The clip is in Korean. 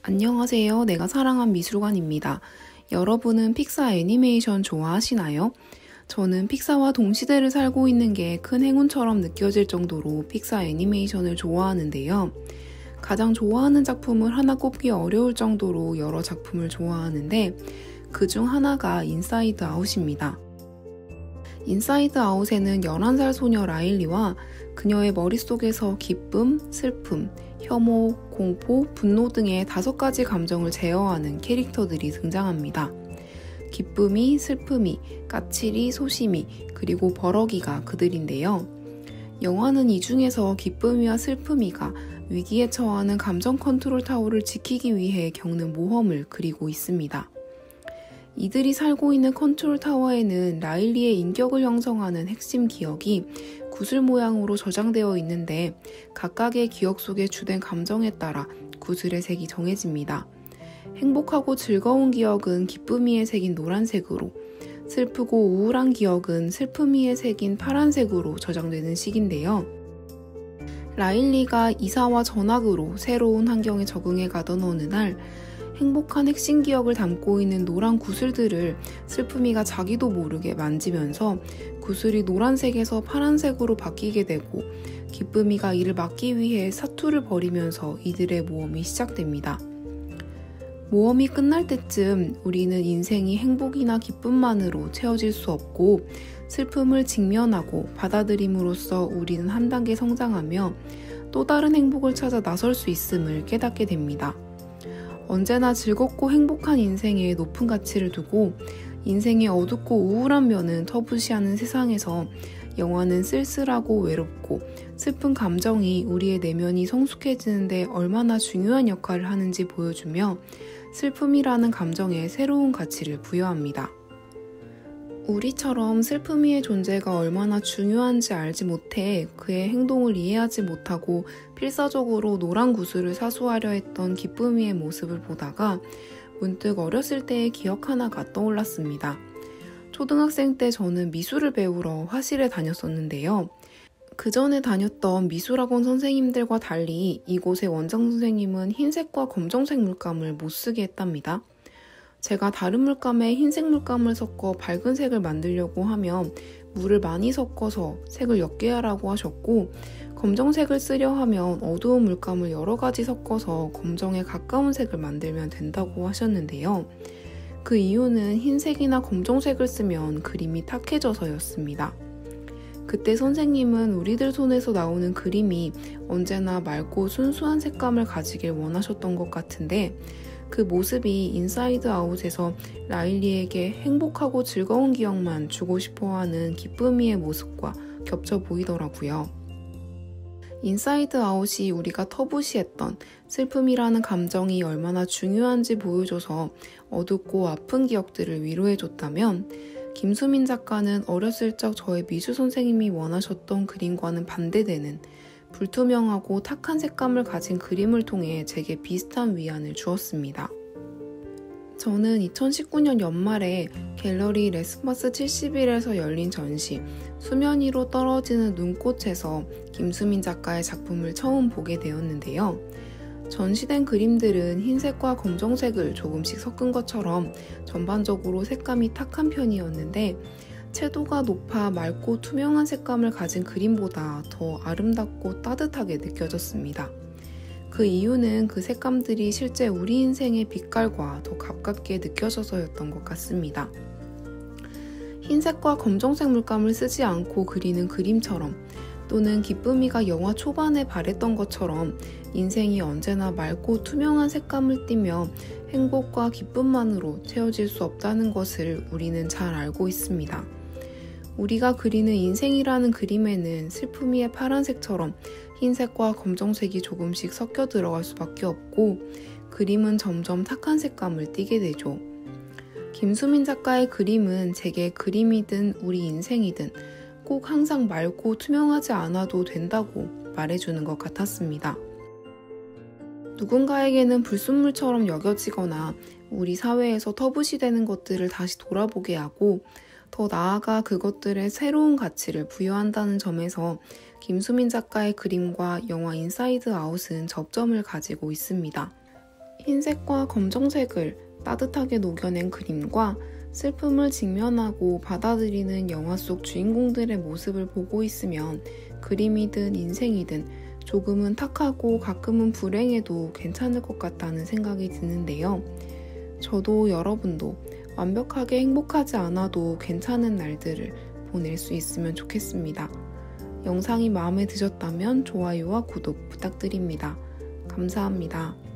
안녕하세요. 내가 사랑한 미술관입니다. 여러분은 픽사 애니메이션 좋아하시나요? 저는 픽사와 동시대를 살고 있는 게 큰 행운처럼 느껴질 정도로 픽사 애니메이션을 좋아하는데요. 가장 좋아하는 작품을 하나 꼽기 어려울 정도로 여러 작품을 좋아하는데 그중 하나가 인사이드 아웃입니다. 인사이드 아웃에는 11살 소녀 라일리와 그녀의 머릿속에서 기쁨, 슬픔, 혐오, 공포, 분노 등의 5가지 감정을 제어하는 캐릭터들이 등장합니다. 기쁨이, 슬픔이, 까칠이, 소심이, 그리고 버럭이가 그들인데요. 영화는 이 중에서 기쁨이와 슬픔이가 위기에 처하는 감정 컨트롤 타워를 지키기 위해 겪는 모험을 그리고 있습니다. 이들이 살고 있는 컨트롤 타워에는 라일리의 인격을 형성하는 핵심 기억이 구슬 모양으로 저장되어 있는데 각각의 기억 속의 주된 감정에 따라 구슬의 색이 정해집니다. 행복하고 즐거운 기억은 기쁨이에 새긴 노란색으로, 슬프고 우울한 기억은 슬픔이에 새긴 파란색으로 저장되는 식인데요. 라일리가 이사와 전학으로 새로운 환경에 적응해 가던 어느 날 행복한 핵심 기억을 담고 있는 노란 구슬들을 슬픔이가 자기도 모르게 만지면서 구슬이 노란색에서 파란색으로 바뀌게 되고 기쁨이가 이를 막기 위해 사투를 벌이면서 이들의 모험이 시작됩니다. 모험이 끝날 때쯤 우리는 인생이 행복이나 기쁨만으로 채워질 수 없고 슬픔을 직면하고 받아들임으로써 우리는 한 단계 성장하며 또 다른 행복을 찾아 나설 수 있음을 깨닫게 됩니다. 언제나 즐겁고 행복한 인생에 높은 가치를 두고 인생의 어둡고 우울한 면은 터부시하는 세상에서 영화는 쓸쓸하고 외롭고 슬픈 감정이 우리의 내면이 성숙해지는데 얼마나 중요한 역할을 하는지 보여주며 슬픔이라는 감정에 새로운 가치를 부여합니다. 우리처럼 슬픔이의 존재가 얼마나 중요한지 알지 못해 그의 행동을 이해하지 못하고 필사적으로 노란 구슬을 사수하려 했던 기쁨이의 모습을 보다가 문득 어렸을 때의 기억 하나가 떠올랐습니다. 초등학생 때 저는 미술을 배우러 화실에 다녔었는데요. 그 전에 다녔던 미술학원 선생님들과 달리 이곳의 원장 선생님은 흰색과 검정색 물감을 못 쓰게 했답니다. 제가 다른 물감에 흰색 물감을 섞어 밝은 색을 만들려고 하면 물을 많이 섞어서 색을 옅게 하라고 하셨고 검정색을 쓰려 하면 어두운 물감을 여러 가지 섞어서 검정에 가까운 색을 만들면 된다고 하셨는데요. 그 이유는 흰색이나 검정색을 쓰면 그림이 탁해져서였습니다. 그때 선생님은 우리들 손에서 나오는 그림이 언제나 맑고 순수한 색감을 가지길 원하셨던 것 같은데 그 모습이 인사이드 아웃에서 라일리에게 행복하고 즐거운 기억만 주고 싶어하는 기쁨이의 모습과 겹쳐 보이더라고요. 인사이드 아웃이 우리가 터부시했던 슬픔이라는 감정이 얼마나 중요한지 보여줘서 어둡고 아픈 기억들을 위로해줬다면 김수민 작가는 어렸을 적 저의 미술 선생님이 원하셨던 그림과는 반대되는 불투명하고 탁한 색감을 가진 그림을 통해 제게 비슷한 위안을 주었습니다. 저는 2019년 연말에 갤러리 레스파스 70일에서 열린 전시 수면 위로 떨어지는 눈꽃에서 김수민 작가의 작품을 처음 보게 되었는데요. 전시된 그림들은 흰색과 검정색을 조금씩 섞은 것처럼 전반적으로 색감이 탁한 편이었는데 채도가 높아 맑고 투명한 색감을 가진 그림보다 더 아름답고 따뜻하게 느껴졌습니다. 그 이유는 그 색감들이 실제 우리 인생의 빛깔과 더 가깝게 느껴져서였던 것 같습니다. 흰색과 검정색 물감을 쓰지 않고 그리는 그림처럼 또는 기쁨이가 영화 초반에 바랬던 것처럼 인생이 언제나 맑고 투명한 색감을 띠며 행복과 기쁨만으로 채워질 수 없다는 것을 우리는 잘 알고 있습니다. 우리가 그리는 인생이라는 그림에는 슬픔이의 파란색처럼 흰색과 검정색이 조금씩 섞여 들어갈 수밖에 없고 그림은 점점 탁한 색감을 띠게 되죠. 김수민 작가의 그림은 제게 그림이든 우리 인생이든 꼭 항상 맑고 투명하지 않아도 된다고 말해주는 것 같았습니다. 누군가에게는 불순물처럼 여겨지거나 우리 사회에서 터부시되는 것들을 다시 돌아보게 하고 더 나아가 그것들의 새로운 가치를 부여한다는 점에서 김수민 작가의 그림과 영화 인사이드 아웃은 접점을 가지고 있습니다. 흰색과 검정색을 따뜻하게 녹여낸 그림과 슬픔을 직면하고 받아들이는 영화 속 주인공들의 모습을 보고 있으면 그림이든 인생이든 조금은 탁하고 가끔은 불행해도 괜찮을 것 같다는 생각이 드는데요. 저도 여러분도 완벽하게 행복하지 않아도 괜찮은 날들을 보낼 수 있으면 좋겠습니다. 영상이 마음에 드셨다면 좋아요와 구독 부탁드립니다. 감사합니다.